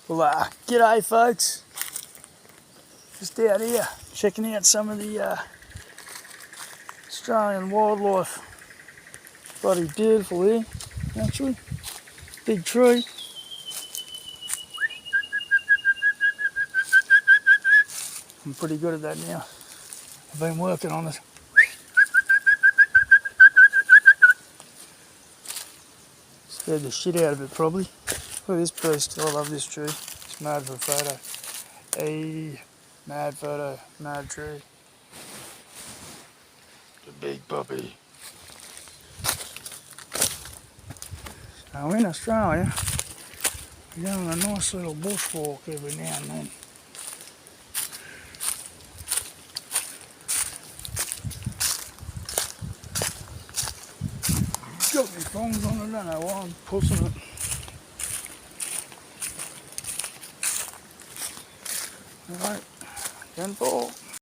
Well, g'day folks. Just out here checking out some of the Australian wildlife. Bloody beautiful here, actually. Big tree. I'm pretty good at that now. I've been working on it. Scared the shit out of it probably. Look at this beast. I love this tree. It's mad for a photo. Hey, mad photo, mad tree. The big puppy. Now in Australia, we go on a nice little bushwalk every now and then. Got my prongs on it, I don't know why I'm pushing it. Alright, 10-4.